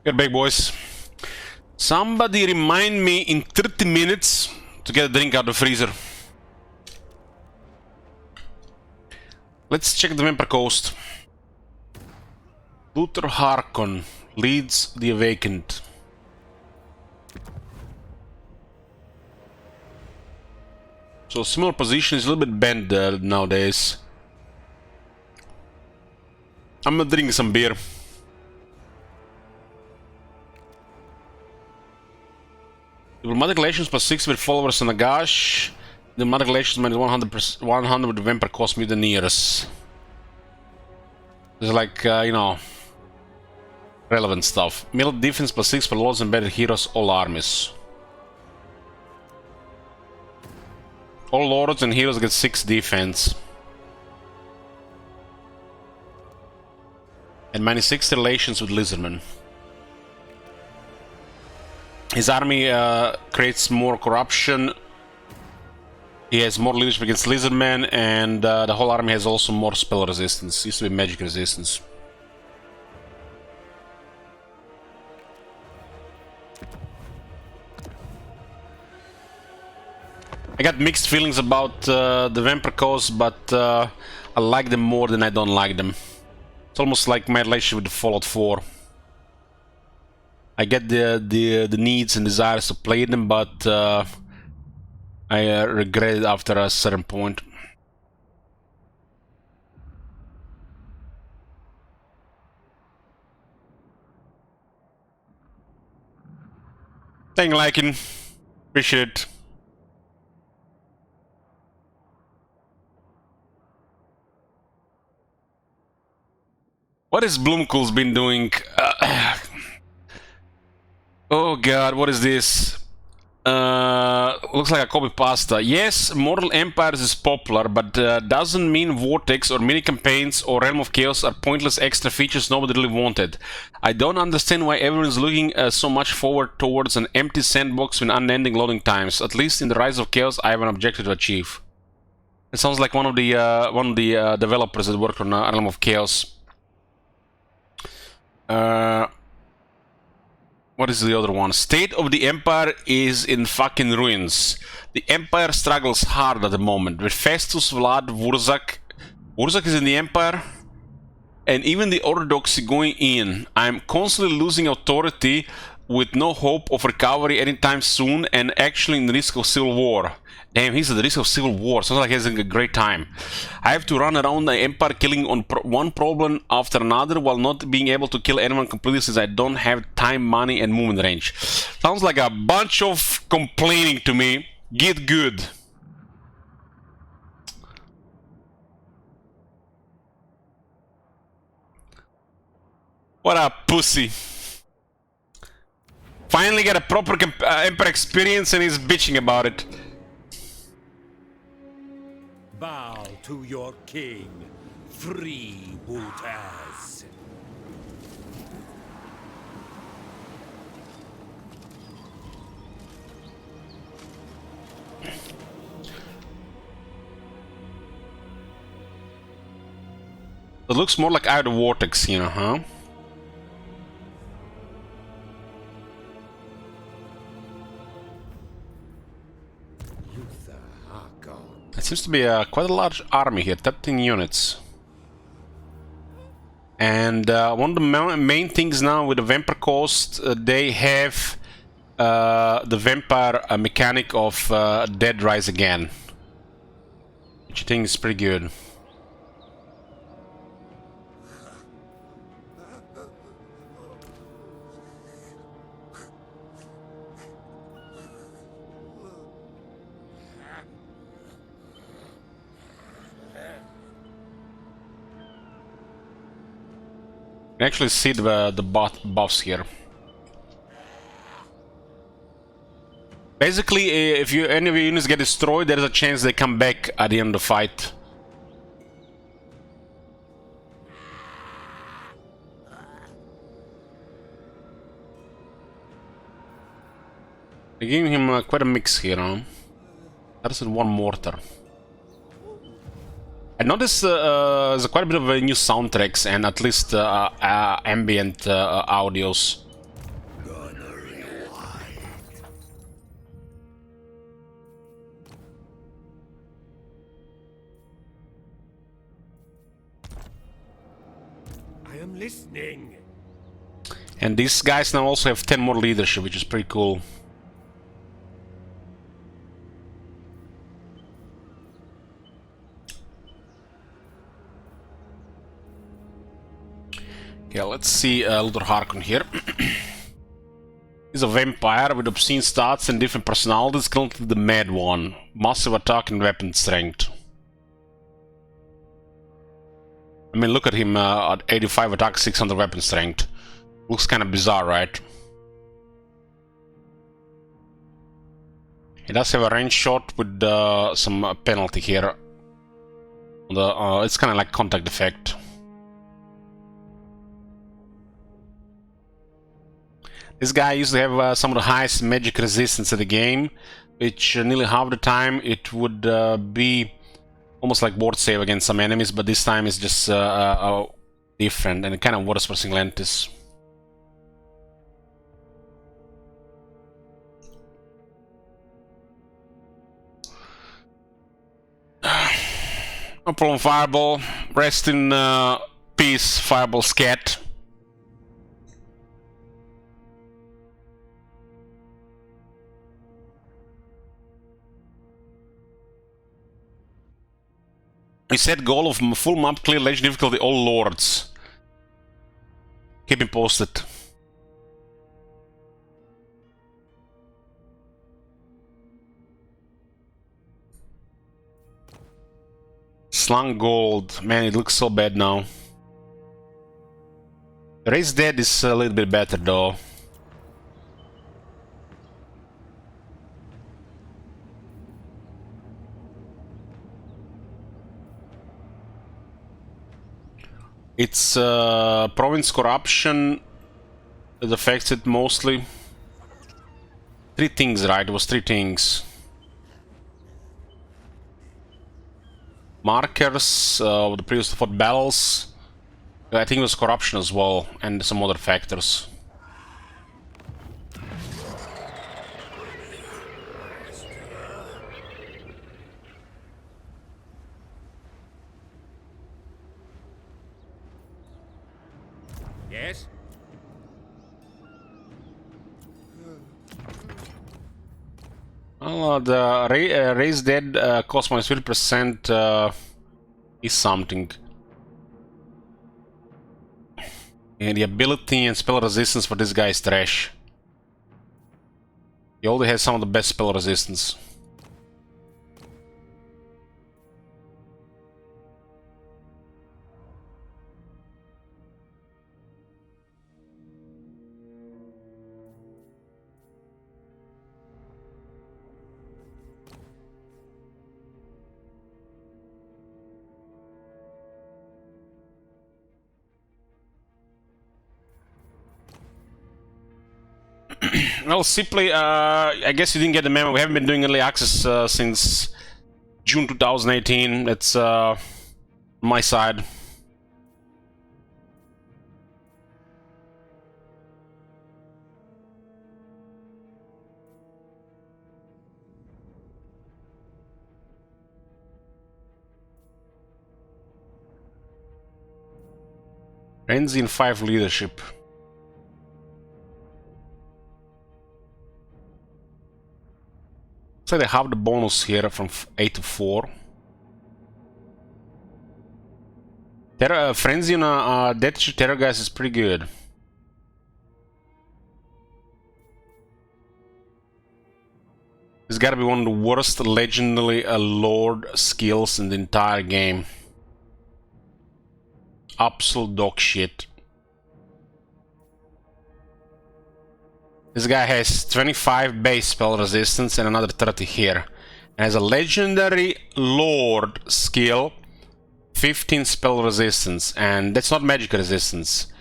Get back, boys. Somebody remind me in 30 minutes to get a drink out of the freezer. Let's check the Vampire Coast. Luther Harkon leads the Awakened. So similar position is a little bit bent nowadays. I'm gonna drink some beer. Diplomatic relations +6 with followers on Nagash. Diplomatic relations -100%, 100 with the Vampire Coast mutineers. It's like, you know, relevant stuff. Middle defense +6 for lords and better heroes, all armies. All lords and heroes get 6 defense. And -60 relations with Lizardmen. His army creates more corruption. He has more leadership against Lizardmen, and the whole army has also more spell resistance. Used to be magic resistance. I got mixed feelings about the Vampire Coast, but I like them more than I don't like them. It's almost like my relationship with the Fallout 4. I get the needs and desires to play them, but I regret it after a certain point. Thank you, liking. Appreciate it. What has Bloomcool's been doing? Oh god, what is this? Looks like a copy pasta. Yes, Mortal Empires is popular, but doesn't mean Vortex or mini campaigns or Realm of Chaos are pointless extra features nobody really wanted. I don't understand why everyone's looking so much forward towards an empty sandbox with unending loading times. At least in the Rise of Chaos, I have an objective to achieve. It sounds like one of the developers that worked on Realm of Chaos. What is the other one? State of the Empire is in fucking ruins. The Empire struggles hard at the moment with Festus, Vlad, Vurzak. Vurzak is in the Empire, and even the Orthodoxy going in. I'm constantly losing authority with no hope of recovery anytime soon, and actually in risk of civil war. Damn, he's at the risk of civil war. Sounds like he's having a great time. I have to run around the Empire killing on one problem after another while not being able to kill anyone completely since I don't have time, money, and movement range. Sounds like a bunch of complaining to me. Get good. What a pussy. Finally got a proper Empire experience and he's bitching about it. Bow to your king, Freebooters. It looks more like Eye of the Vortex here, huh? It seems to be quite a large army here, 13 units. And one of the main things now with the Vampire Coast, they have the vampire mechanic of Dead Rise Again, which I think is pretty good. You can actually see the buffs here. Basically, if any of your units get destroyed, there is a chance they come back at the end of the fight. They're giving him quite a mix here, huh? That's one mortar. I noticed there's quite a bit of new soundtracks and at least ambient audios. listening. And these guys now also have 10 more leadership, which is pretty cool. Okay, let's see Luthor Harkon here. He's a vampire with obscene stats and different personalities, currently the mad one. Massive attack and weapon strength. I mean, look at him at 85 attack, 600 weapon strength. Looks kind of bizarre, right? He does have a range shot with some penalty here. It's kind of like contact effect. This guy used to have some of the highest magic resistance in the game, which nearly half the time it would be almost like ward save against some enemies, but this time it's just different and kind of worse for Singlentis. No problem, Fireball. Rest in peace, Fireball Scat. We set goal of full map clear, legend difficulty, all lords. Keep him posted. Slung gold. Man, it looks so bad now. Raise Dead is a little bit better though. It's province corruption that affects it mostly. 3 things, right? It was 3 things. Markers of the previous fought battles. I think it was corruption as well, and some other factors. Yes? Well, the raise dead cost minus 50% is something. And the ability and spell resistance for this guy is trash. He already has some of the best spell resistance. Well, simply, I guess you didn't get the memo. We haven't been doing early access since June 2018. That's my side. Renzi in 5 leadership. So they have the bonus here from 8 to 4. Frenzy on Death to Terror guys is pretty good. It's gotta be one of the worst legendary Lord skills in the entire game. Absolute dog shit. This guy has 25 base spell resistance and another 30 here. And has a legendary Lord skill, 15 spell resistance, and that's not magic resistance,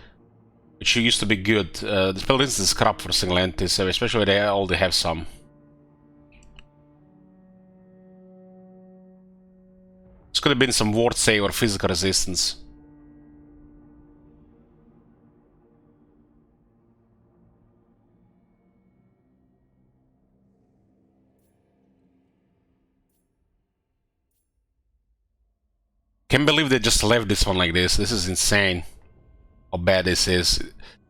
which used to be good. The spell resistance is crap for Singlentis, especially they already have some. This could have been some ward save or physical resistance. Can't believe they just left this one like this. This is insane. how bad this is.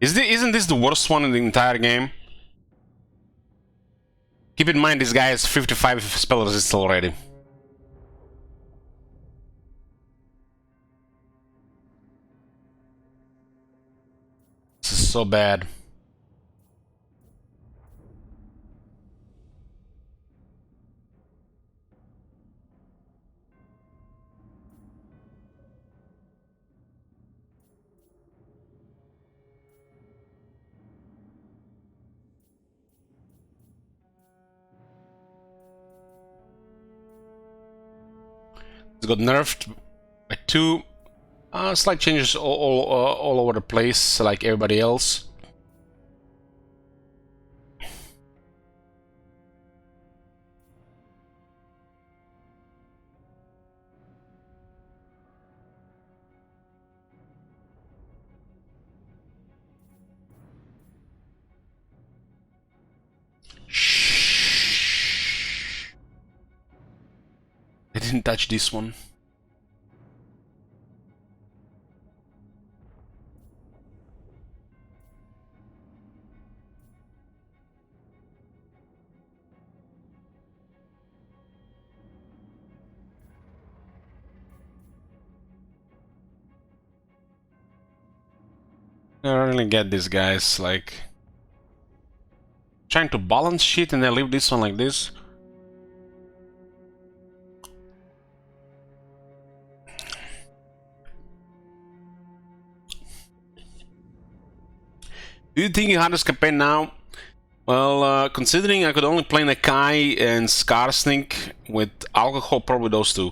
Isn't this the worst one in the entire game? Keep in mind this guy has 55 spell resist already. This is so bad. It's got nerfed by 2. Slight changes all over the place, like everybody else. Shh. I didn't touch this one. I don't really get these guys, like trying to balance shit and then leave this one like this. Do you think you had this campaign now? Well, considering I could only play Nakai and Skarsnik with alcohol, probably those two.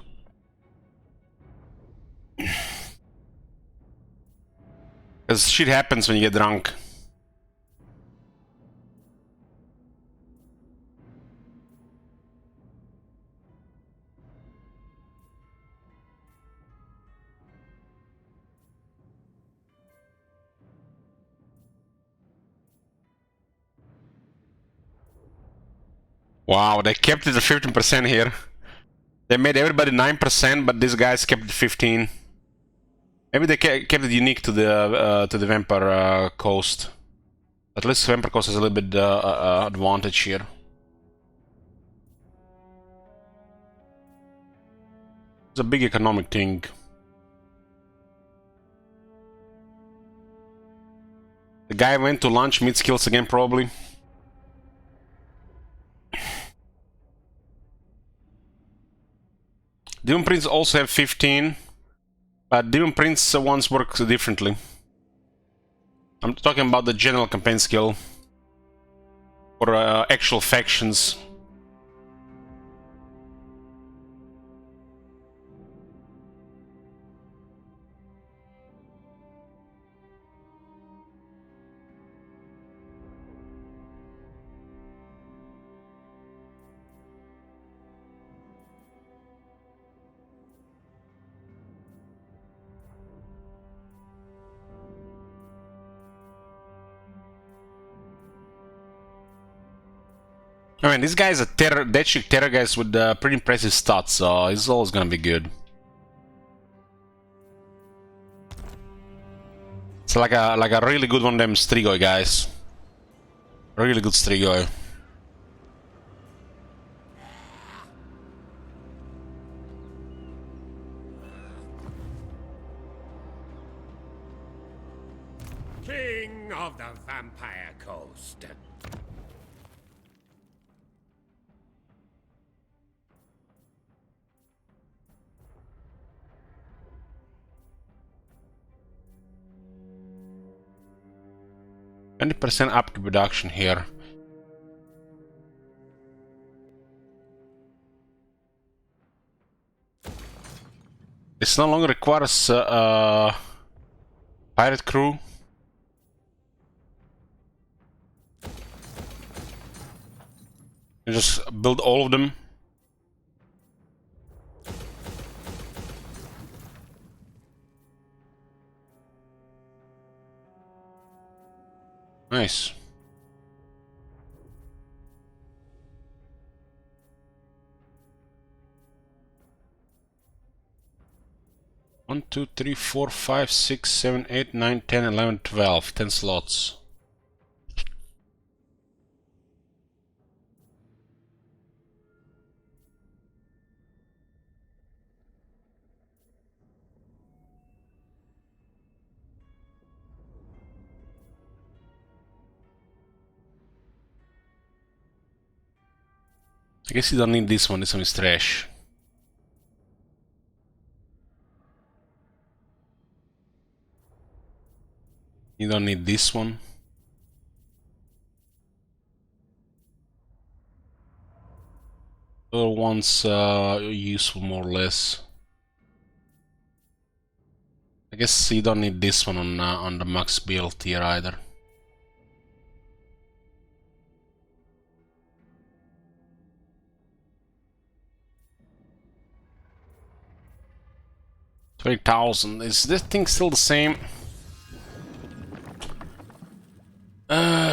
Because shit happens when you get drunk. Wow, they kept it at 15% here. They made everybody 9%, but these guys kept it 15. Maybe they kept it unique to the Vampire Coast. At least Vampire Coast has a little bit advantage here. It's a big economic thing. The guy went to lunch, mid skills again probably. Demon Prince also have 15, but Demon Prince ones work differently. I'm talking about the general campaign skill for actual factions. I mean, this guy's a Dead Chick Terror guys with pretty impressive stats, so he's always gonna be good. It's like a really good one of them Strigoi guys. Really good Strigoi. King of the Vampire Coast. %20 upkeep reduction here. This no longer requires pirate crew. You just build all of them. Nice. 1, 2, 3, 4, 5, 6, 7, 8, 9, 10, 11, 12. 10 slots. I guess you don't need this one is trash. You don't need this one. Other ones useful more or less. I guess you don't need this one on the max build tier either. $20,000. Is this thing still the same?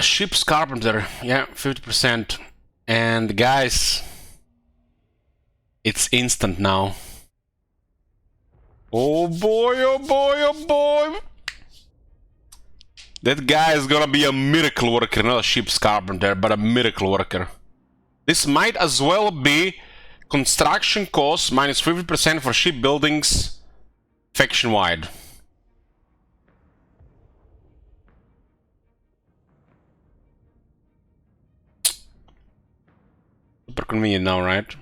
Ship's carpenter, yeah, 50%. And guys, it's instant now. Oh boy, oh boy, oh boy! That guy is gonna be a miracle worker, not a ship's carpenter, but a miracle worker. This might as well be construction costs minus 50% for shipbuildings faction-wide. Super convenient now, right?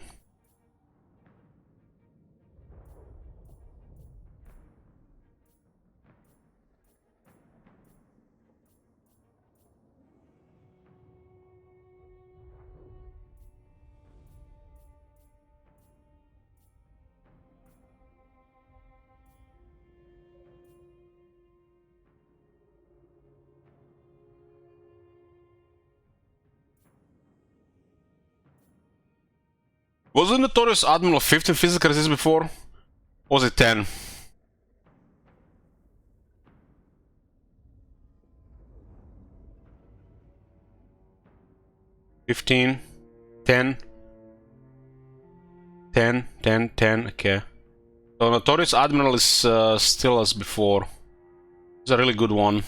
Wasn't Notorious Admiral 15 physical resist before? Or was it 10? $15, 10, 10, 10, 10, okay. So Notorious Admiral is still as before. It's a really good one.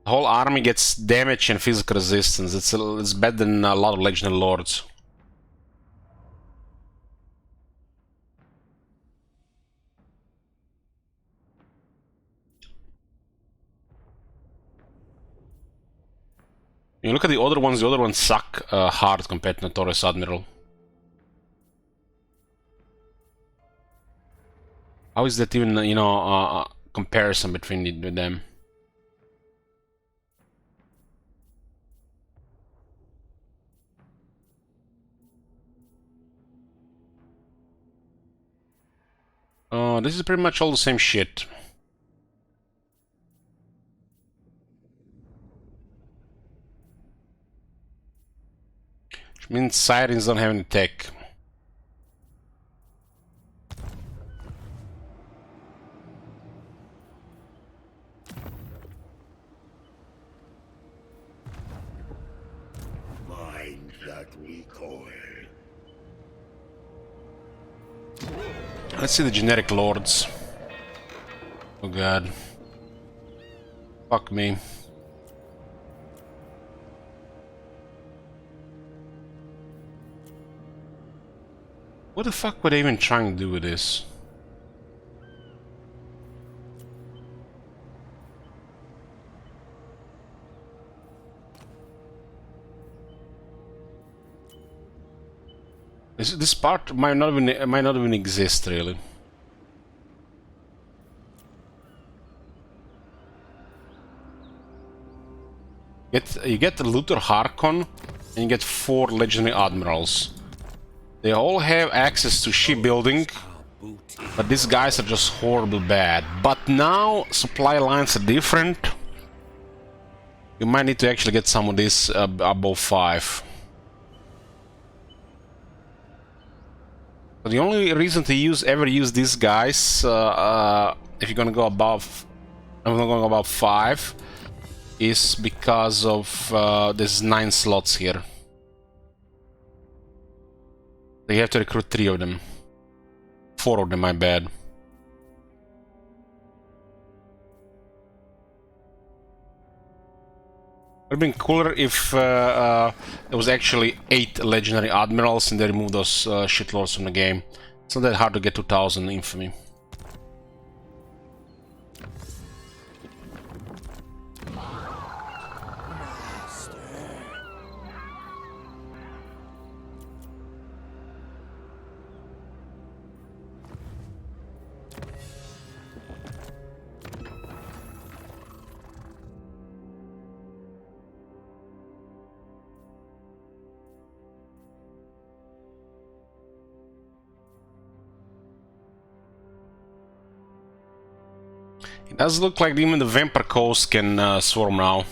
The whole army gets damage and physical resistance. It's better than a lot of Legendary Lords. You look at the other ones suck hard compared to Notorious Admiral. How is that even, you know, a comparison between them? Oh, this is pretty much all the same shit. Which means Sirens don't have any tech. Mind that recoil. Let's see the generic lords. Oh god. Fuck me. What the fuck were they even trying to do with this? This part might not even exist really. You get the Luther Harkon and you get 4 legendary admirals. They all have access to shipbuilding, but these guys are just horrible bad. But now supply lines are different. You might need to actually get some of these above 5. But the only reason to ever use these guys, if you're gonna go above, I'm not going above 5, is because of there's 9 slots here. So you have to recruit 3 of them. 4 of them, my bad. Would have been cooler if there was actually 8 legendary admirals and they removed those shitlords from the game. It's not that hard to get 2000 infamy. It does look like even the Vampire Coast can swarm now.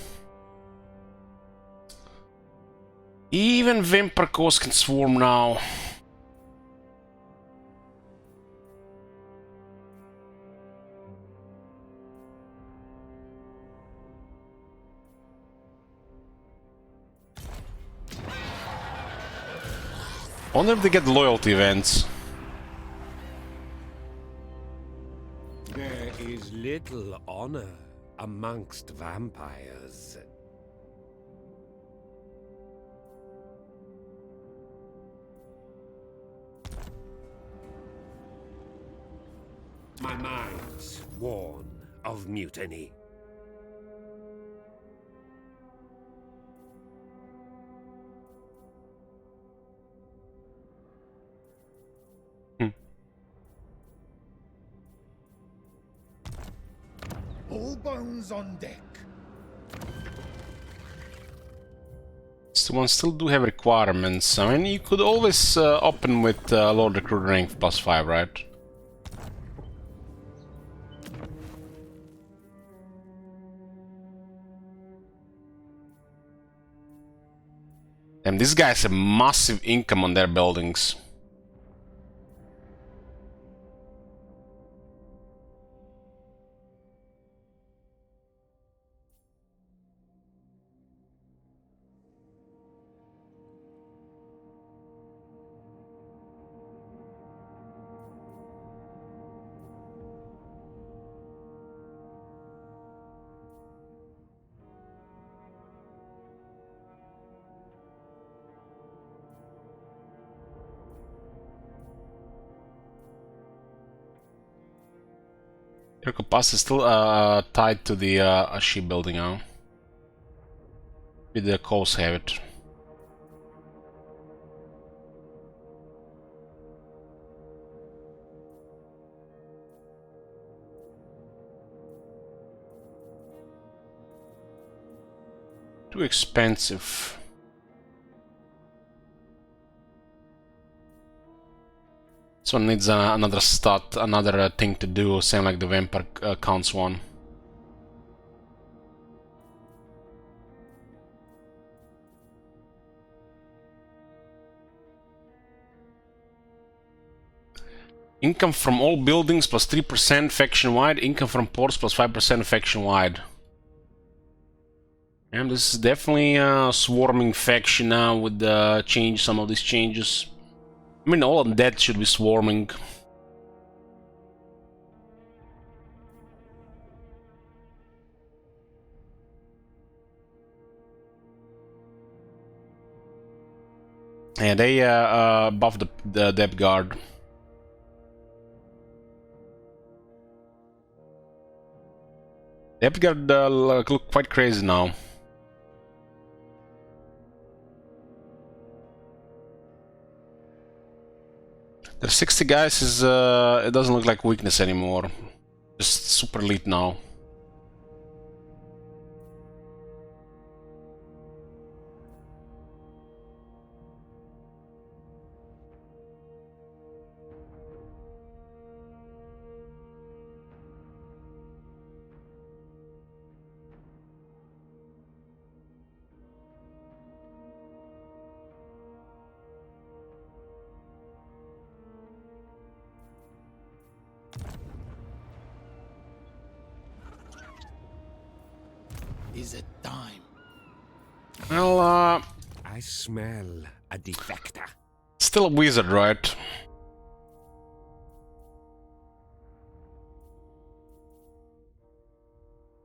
Even Vampire Coast can swarm now. I wonder if they get loyalty events. There is little honor amongst vampires. My mind's worn of mutiny. All bones on deck. This one still do have requirements. I mean, you could always open with Lord Recruiter rank +5, right? And these guys have massive income on their buildings. Jericho Pass is still tied to the Ashi building now. With the coals have it. Too expensive. This one needs another stat, another thing to do, same like the Vampire Counts one. Income from all buildings plus 3% faction-wide, income from ports plus 5% faction-wide. And this is definitely a swarming faction now with some of these changes. I mean, all undead should be swarming. Yeah, they buffed the Depth Guard. Depth Guard look quite crazy now. There's 60 guys is it doesn't look like weakness anymore. Just super elite now. Is it time? Well, I smell a defector. still a wizard, right?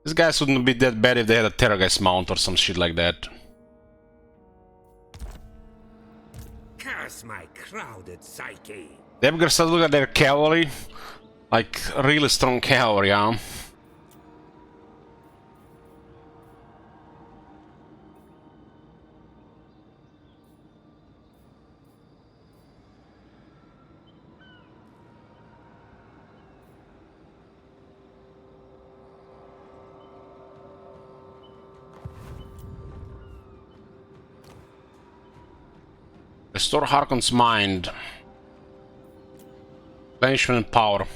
These guys wouldn't be that bad if they had a Terrorgeist mount or some shit like that. Curse my crowded psyche. They ever start look at their cavalry? Like, really strong cavalry, huh? Restore Harkon's mind. Banishment and power.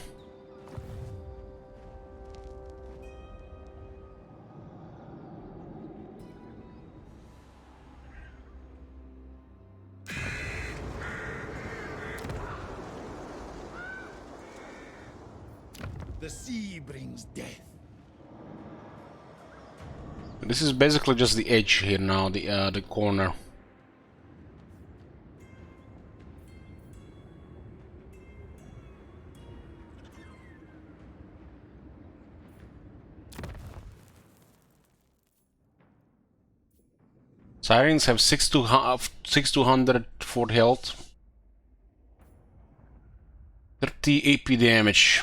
The sea brings death. This is basically just the edge here now, the corner. Sirens have 6,200 fort health. 30 AP damage.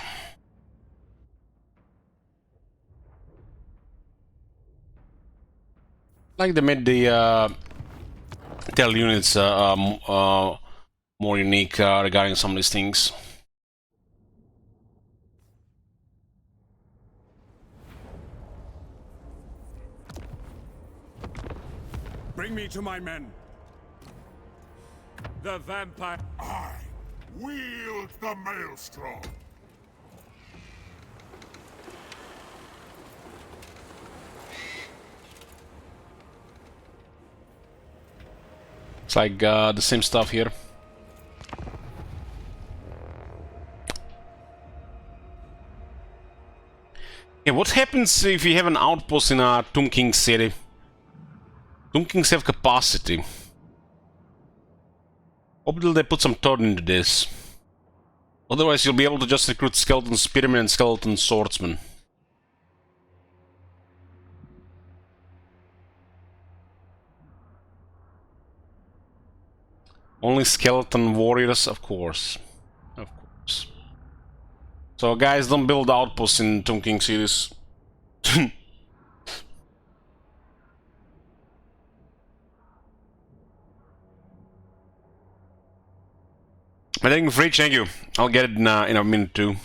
Like they made the tail units more unique regarding some of these things. Bring me to my men. The vampire. I wield the maelstrom. It's like the same stuff here. Yeah, what happens if you have an outpost in a Tomb King city? Tomb Kings have capacity. Hopefully they put some thought into this. Otherwise you'll be able to just recruit skeleton spearmen and skeleton swordsmen. Only skeleton warriors, of course. Of course. So guys, don't build outposts in Tomb King cities. I think free, thank you. I'll get it in a minute too.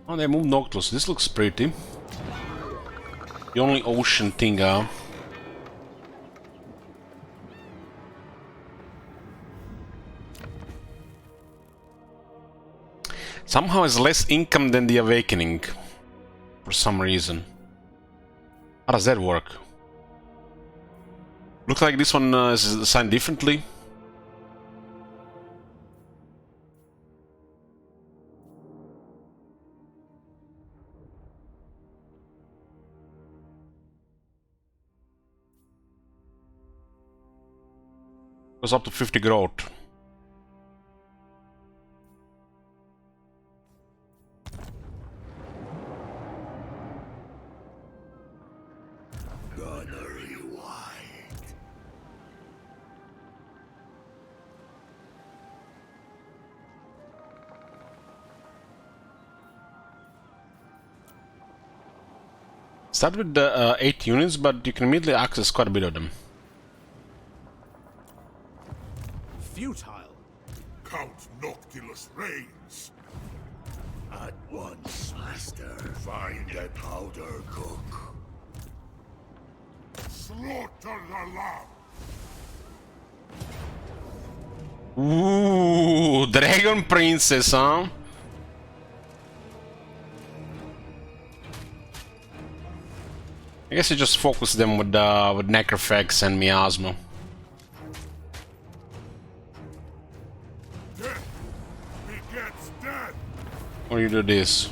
Oh, they moved Noctilus. This looks pretty. The only ocean thing, somehow it's less income than the Awakening. For some reason. How does that work? Looks like this one is assigned differently. Goes up to 50 growth. Gunnery wide. Start with the 8 units, but you can immediately access quite a bit of them. Futile. Count Noctilus reigns. At once, master. Find a powder cook. Slaughter the lamb. Ooh, Dragon Princess, huh? I guess you just focus them with Necrofax and Miasma. Death begets death. Or you do this.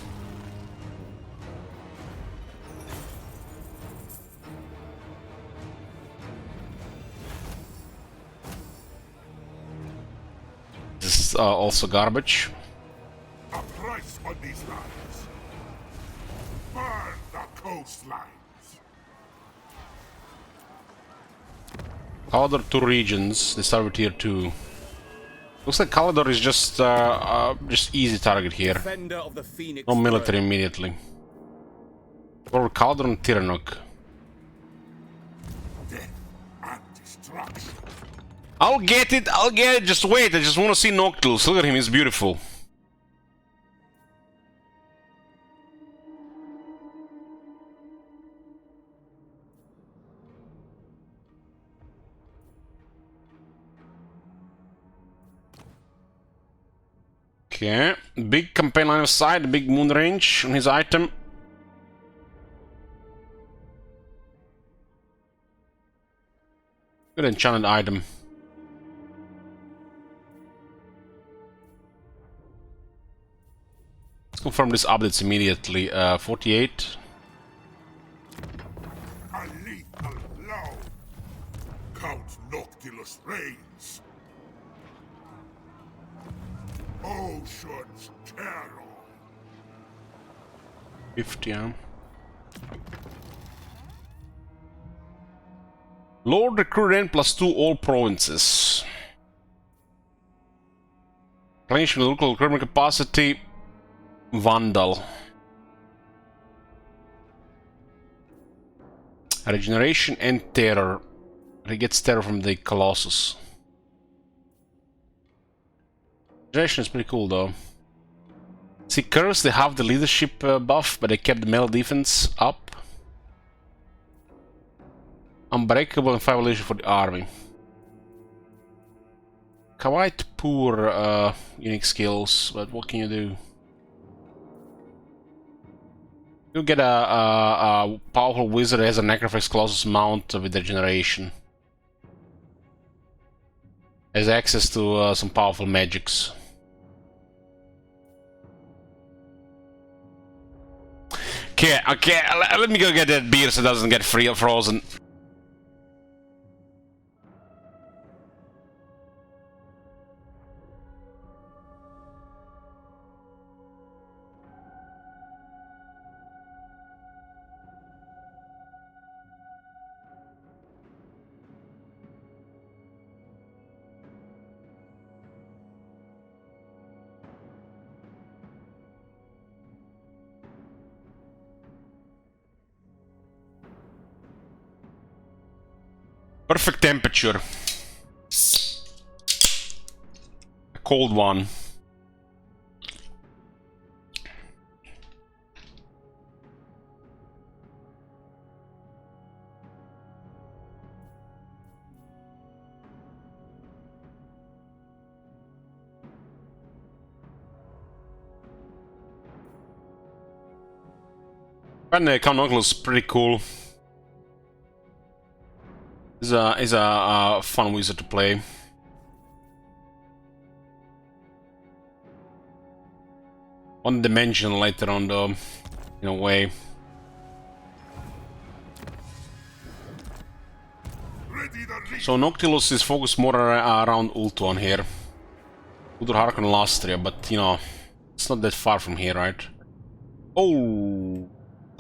This is also garbage. A price on these lands. Burn the coastlines. Kalador 2 regions. They start with tier 2. Looks like Kalador is just easy target here. Defender of the Phoenix. No military immediately. Or Kalador and Tiranook. Death and destruction. I'll get it, just wait, I just want to see Noctilus. Look at him, he's beautiful. Okay, big campaign line of sight, big moon range on his item. Good enchanted item. Let's confirm these updates immediately. 48. A lethal blow. Count Noctilus reigns. Ocean's terror. 50, yeah. Lord recruit N +2 all provinces. Replenishment local recruitment capacity. Vandal. Regeneration and terror. He gets terror from the Colossus. Regeneration is pretty cool though. See, Curse, they have the leadership buff, but they kept the melee defense up. Unbreakable and 5 illusion for the army. Quite poor unique skills, but what can you do? You get a powerful wizard that has a Necrophix Colossus mount with regeneration. Has access to some powerful magics. Okay, let me go get that beer so it doesn't get frozen. Perfect temperature. A cold one. And the Count Noctilus is pretty cool. Is a fun wizard to play. One dimension later on though, in a way. So Noctilus is focused more around Ultuan here. Ultur Harkon and Lastria, but you know, it's not that far from here, right? Oh!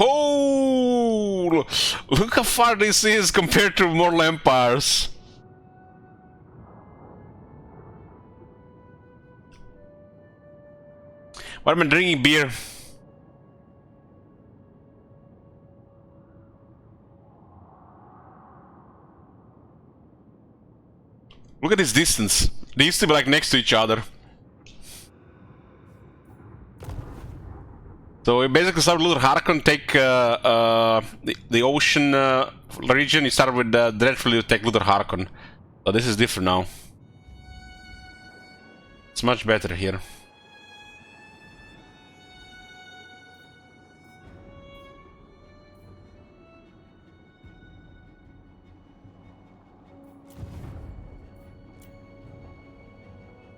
Oh! Look how far this is compared to Mortal Empires. Why am I drinking beer? Look at this distance. They used to be like next to each other. So we basically start with Ultur Harkon, take the ocean region. You start with Dreadful, you take Ultur Harkon. So this is different now. It's much better here.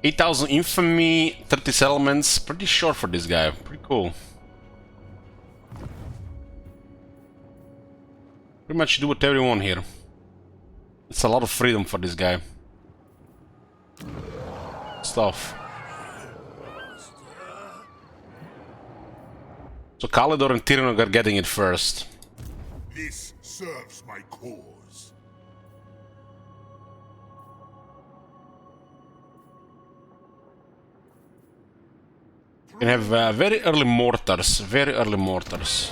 $8,000 infamy, 30 settlements. Pretty short for this guy. Pretty Cool. Pretty much do whatever you want here. It's a lot of freedom for this guy. Stuff. So Kalidor and Tyrannog are getting it first. This serves my cause. You can have very early mortars. Very early mortars.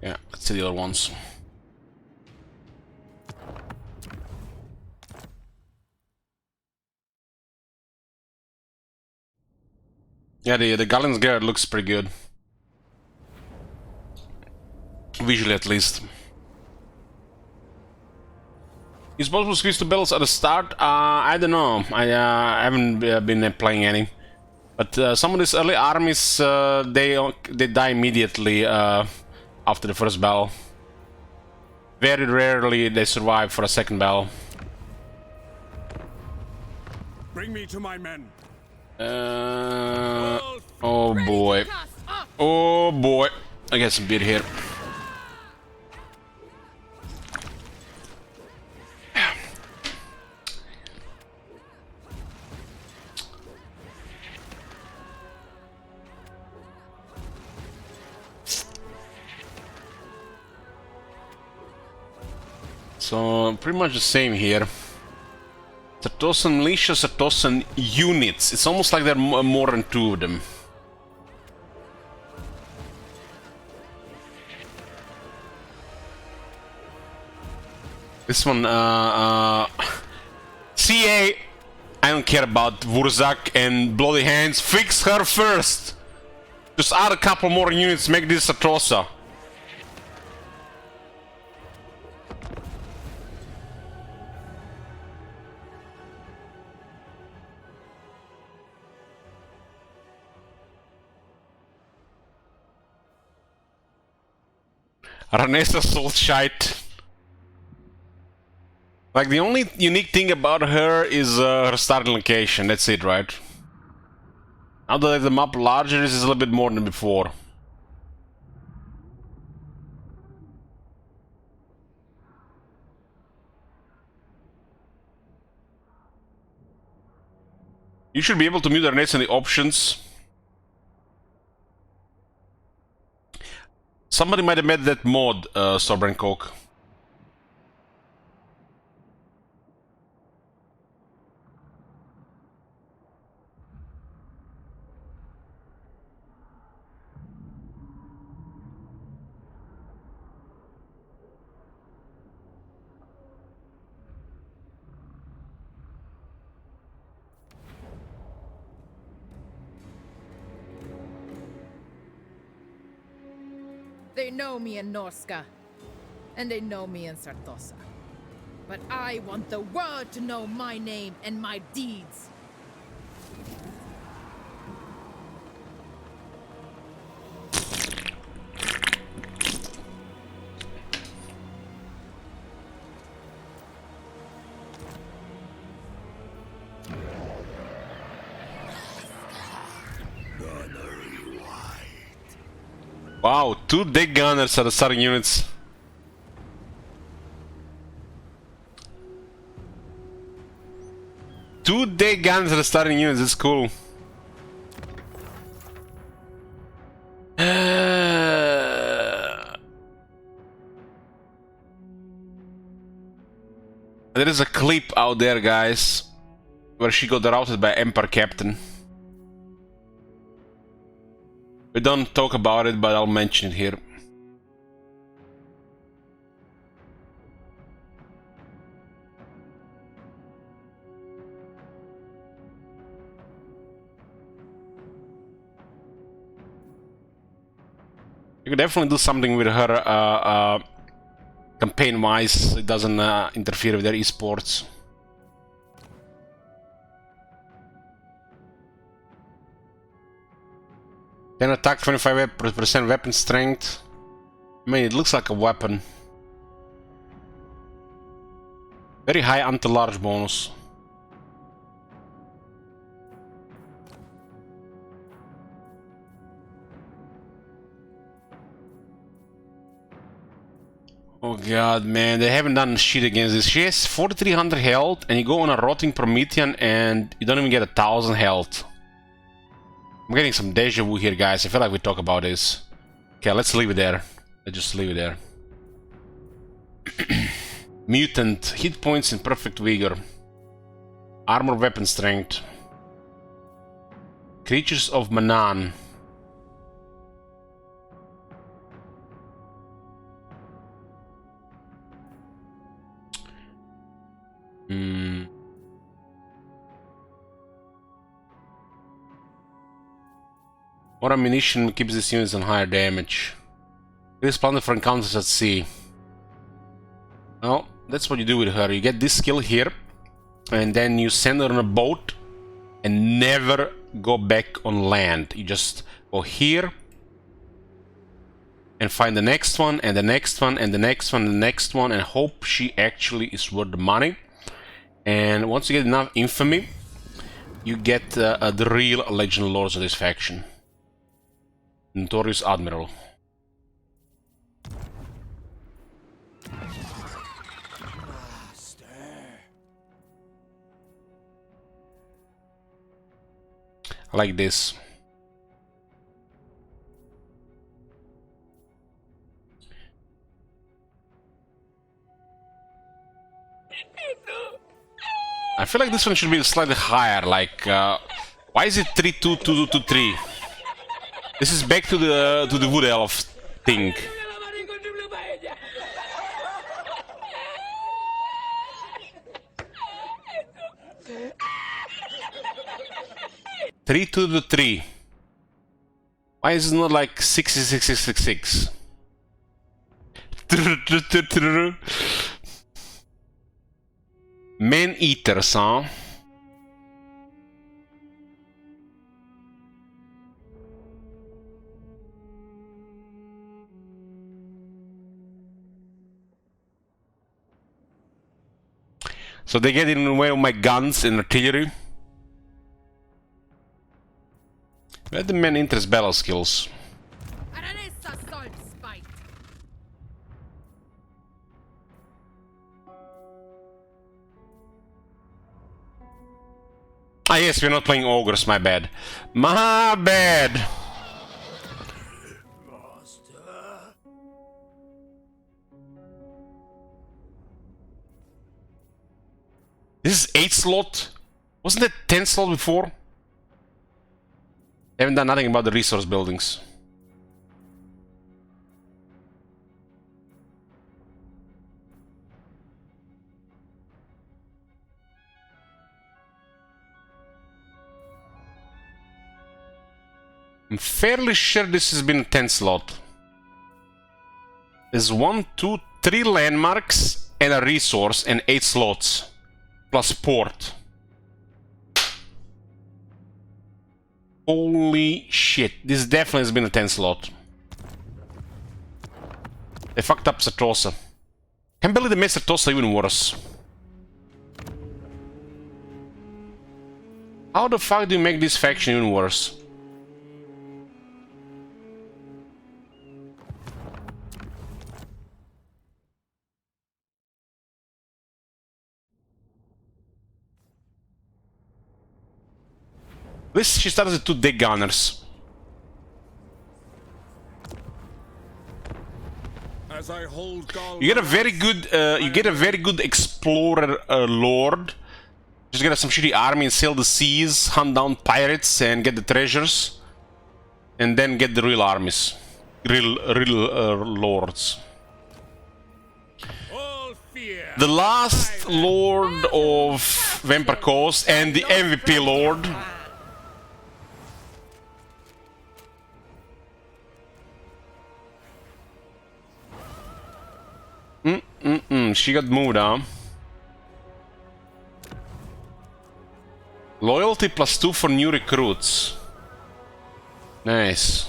Yeah, let's see the other ones. Yeah, the Gallen's Garrett looks pretty good. Visually, at least. You're supposed to squeeze the bells at the start? I don't know. I haven't been playing any. But some of these early armies, they die immediately after the first bell. Very rarely they survive for a second bell. Bring me to my men. Oh boy. Oh boy. I get some beat here. So, pretty much the same here. Sartosan militia, Sartosan units. It's almost like there are more than two of them. This one, CA, I don't care about Wurzak and Bloody Hands. Fix her first! Just add a couple more units, make this Sartosa. Ranessa Solshite. Like, the only unique thing about her is her starting location, that's it, right? Now that the map larger, this is a little bit more than before. You should be able to mute Ranessa in the options. Somebody might have made that mod, Strawberry Coke. They know me in Norska, and they know me in Sartosa. But I want the world to know my name and my deeds. Wow, 2 dig gunners are the starting units. Two dig guns are the starting units, that's cool. There is a clip out there, guys, where she got routed by Empire Captain. We don't talk about it, but I'll mention it here. You could definitely do something with her campaign-wise. It doesn't interfere with their esports. Then attack 25% weapon strength. I mean, it looks like a weapon. Very high anti-large bonus. Oh god, man, they haven't done shit against this. She has 4300 health, and you go on a Rotting Promethean, and you don't even get 1000 health. I'm getting some deja vu here, guys. I feel like we talk about this. Okay, let's leave it there. Let's just leave it there. Mutant, hit points in perfect vigor. Armor, weapon strength. Creatures of Manaan. More ammunition keeps these units on higher damage. It is planned for encounters at sea. Well, that's what you do with her. You get this skill here, and then you send her on a boat and never go back on land. You just go here and find the next one, and the next one, and the next one, and the next one, and hope she actually is worth the money. And once you get enough infamy, you get the real Legend Lords of this faction. Notorious Admiral. I like this. I feel like this one should be slightly higher, like, why is it 3-2-2-2-3? This is back to the Wood Elf thing. Three to the 3. Why is it not like 6-6-6-6-6? Man Eaters, huh? So they get in the way of my guns and artillery. Where the Man Eaters battle skills? Ah yes, we're not playing ogres, my bad. My bad! This is 8 slot? Wasn't that 10 slot before? I haven't done nothing about the resource buildings. I'm fairly sure this has been a 10 slot. There's 1, 2, 3 landmarks and a resource and 8 slots. Plus port. Holy shit. This definitely has been a 10 slot. They fucked up Sartosa. Can't believe they made Sartosa even worse. How the fuck do you make this faction even worse? This she starts with 2 deck gunners. As I hold You get a very good explorer lord. Just get some shitty army and sail the seas, hunt down pirates and get the treasures, and then get the real armies, real lords. The last lord of Vampire Coast and the MVP lord. She got moved, huh? Loyalty +2 for new recruits. Nice.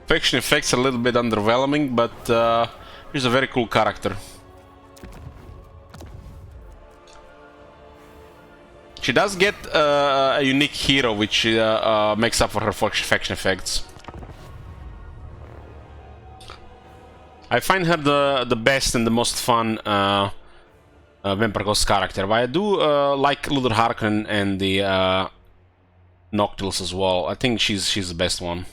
Faction effects are a little bit underwhelming, but he's a very cool character. She does get a unique hero, which makes up for her faction effects. I find her the best and the most fun Vampire Ghost character. But I do like Luther Harkonnen and the Noctiluss as well. I think she's the best one.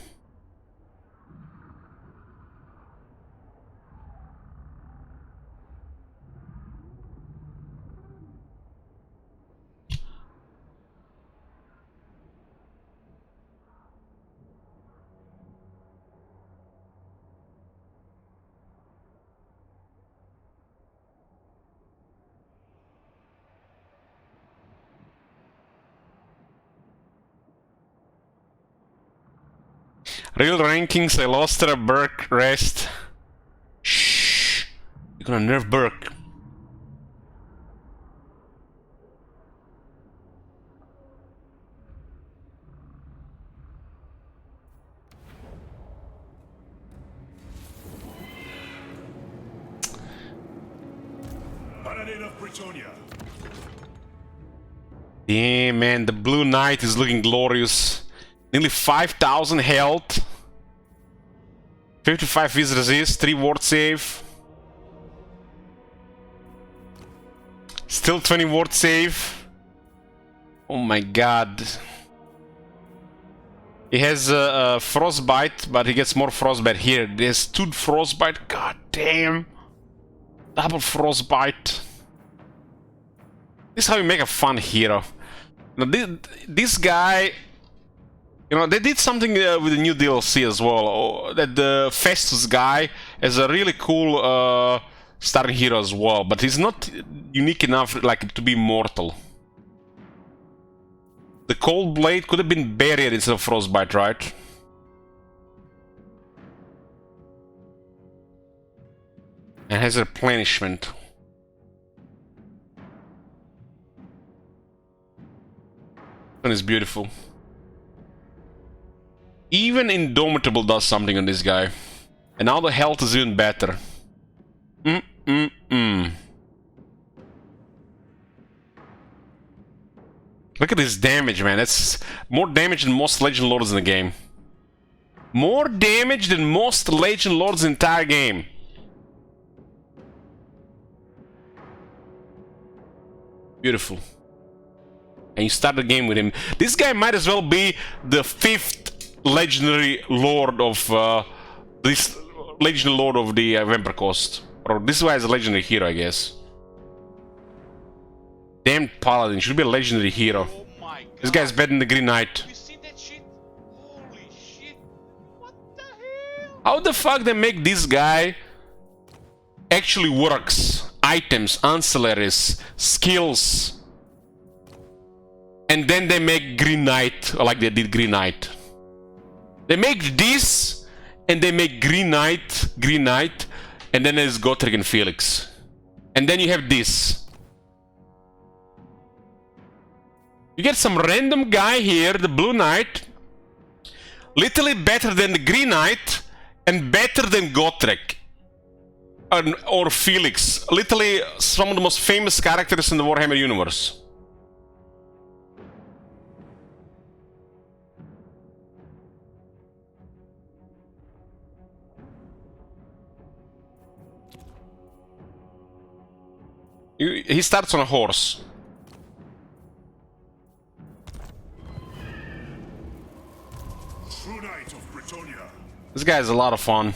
Real rankings, I lost her, Burke, rest. Shh. You're gonna nerf Burke. Paladin of Bretonnia. Yeah, man, the Blue Knight is looking glorious. Nearly 5,000 health. 55 vis resist, 3 ward save. Still 20 ward save. Oh my god. He has frostbite, but he gets more frostbite here. There's 2 frostbite. God damn. Double frostbite. This is how you make a fun hero. Now, this guy, you know, they did something with the new DLC as well. That the Festus guy is a really cool starting hero as well, but he's not unique enough like to be mortal. The Cold Blade could have been Barrier instead of Frostbite, right? And has replenishment. And it's beautiful. Even Indomitable does something on this guy. And now the health is even better. Look at this damage, man. That's more damage than most Legion Lords in the game. More damage than most Legion Lords in the entire game. Beautiful. And you start the game with him. This guy might as well be the 5th legendary lord of this legendary lord of the Vampire Coast. Or this guy is a legendary hero, I guess. Damn Paladin, should be a legendary hero. Oh my god. This guy's better than the Green Knight. You see that shit? Holy shit. What the hell? How the fuck they make this guy actually works? Items, ancillaries, skills. And then they make Green Knight, like they did Green Knight. They make this, and they make Green Knight, and then there's Gotrek and Felix. And then you have this. You get some random guy here, the Blue Knight, literally better than the Green Knight, and better than Gotrek. Or Felix. Literally some of the most famous characters in the Warhammer universe. He starts on a horse. True Knight of Bretonnia. This guy is a lot of fun.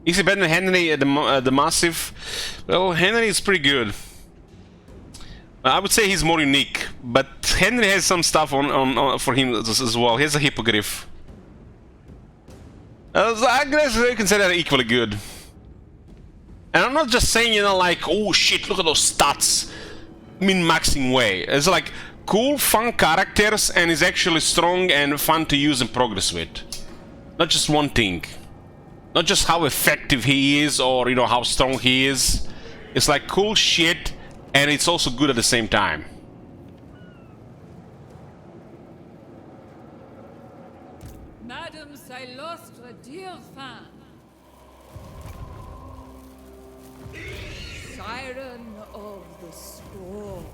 Is he better than Henry the Massive? Well, Henry is pretty good. I would say he's more unique, but Henry has some stuff on for him as well. He has a Hippogriff. So I guess you can say they're equally good. And I'm not just saying, you know, like, oh shit, look at those stats. Min-maxing way. It's like cool, fun characters, and is actually strong and fun to use and progress with. Not just one thing. Not just how effective he is or, you know, how strong he is. It's like cool shit, and it's also good at the same time. Madame, I lost a dear fan. Siren of the Storm.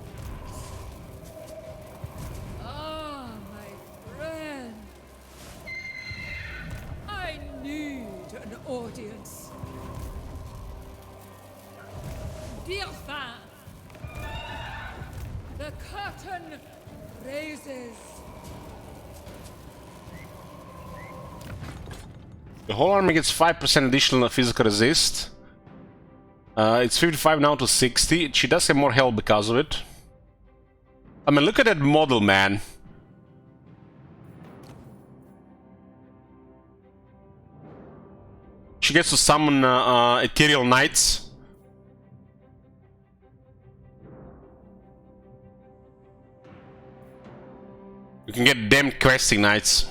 Ah, my friend. I need audience. Dear fan, the curtain raises. The whole army gets 5% additional physical resist. It's 55 now to 60. She does have more health because of it. I mean, look at that model, man. She gets to summon Ethereal Knights. You can get damn questing knights.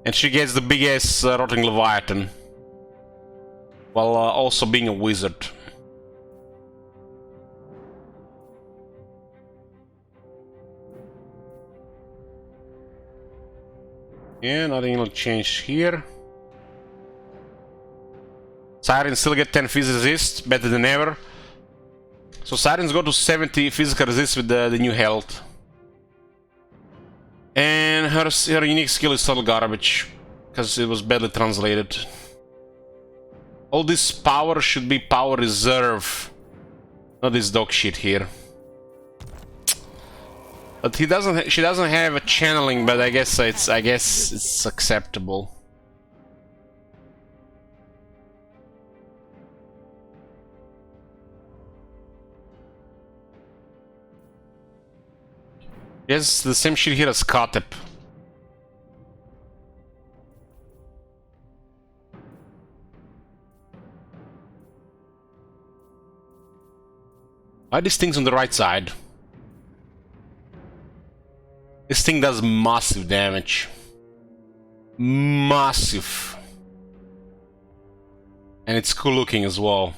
And she gets the big ass Rotting Leviathan. While also being a wizard. Yeah, nothing will change here. Sirens still get 10 physical resist, better than ever. So Sirens go to 70 physical resist with the new health. And her unique skill is total garbage, because it was badly translated. All this power should be power reserve, not this dog shit here. But she doesn't have a channeling, but I guess it's acceptable. Yes, the same shit here as Katep. Why are these things on the right side? This thing does massive damage. Massive. And it's cool looking as well.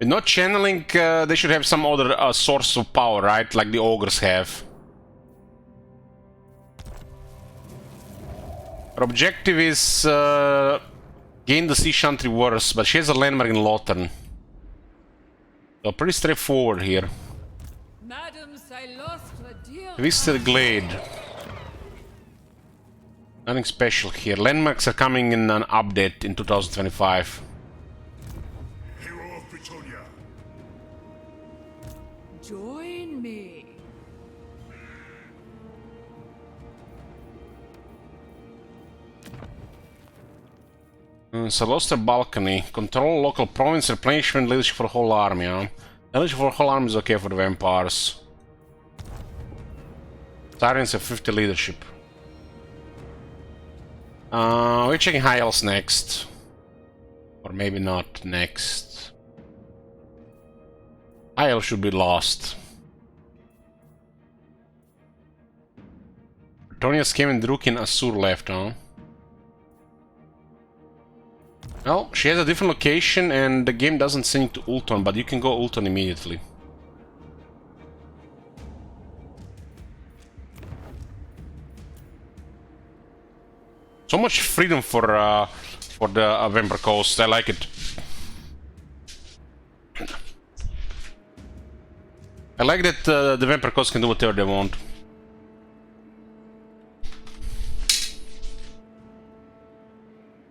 With not channeling, they should have some other source of power, right? Like the ogres have. Her objective is gain the Sea Shanty Wars, but she has a landmark in Lothern. So pretty straightforward here. Madam Silostra, dear Twisted Glade. Nothing special here. Landmarks are coming in an update in 2025. Hero of Britonia. join me. Silostra Balcony. Control local province, replenishment, leadership for whole army, huh? Leadership for whole army is okay for the vampires. Sirens have 50 leadership. We're checking High Elves next. Or maybe not next. High Elves should be lost. Britonia, Skaven, Drukin, Asur left, huh? Well, she has a different location and the game doesn't send you to Ulton, but you can go Ulton immediately. So much freedom for the Vampire Coast. I like it. I like that the Vampire Coast can do whatever they want.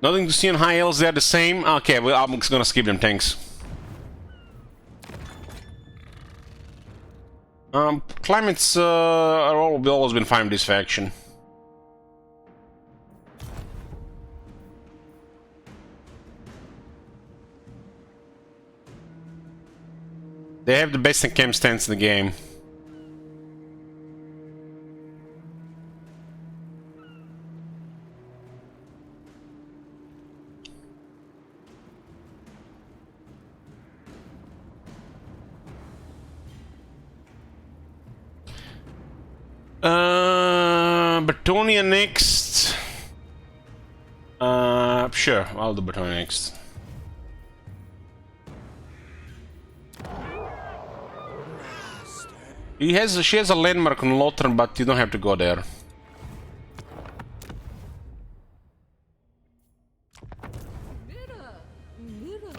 Nothing to see on High Elves, they're the same? Okay, well, I'm just gonna skip them, thanks. Climates are always been fine with this faction. They have the best camp stance in the game. Britonia next. Sure, I'll do Britonia next. She has a landmark on Lothran, but you don't have to go there. Mirror, mirror.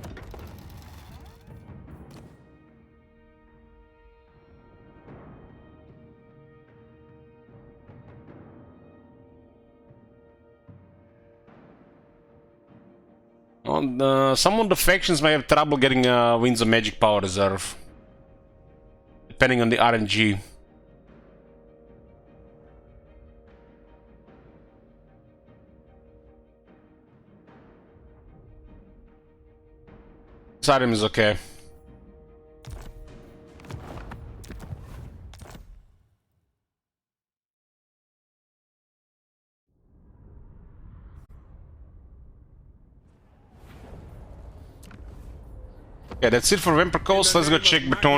Some of the factions may have trouble getting Winds of Magic Power Reserve, depending on the RNG. This item is okay. Okay, that's it for Vampire Coast. Let's go check Bretonnia.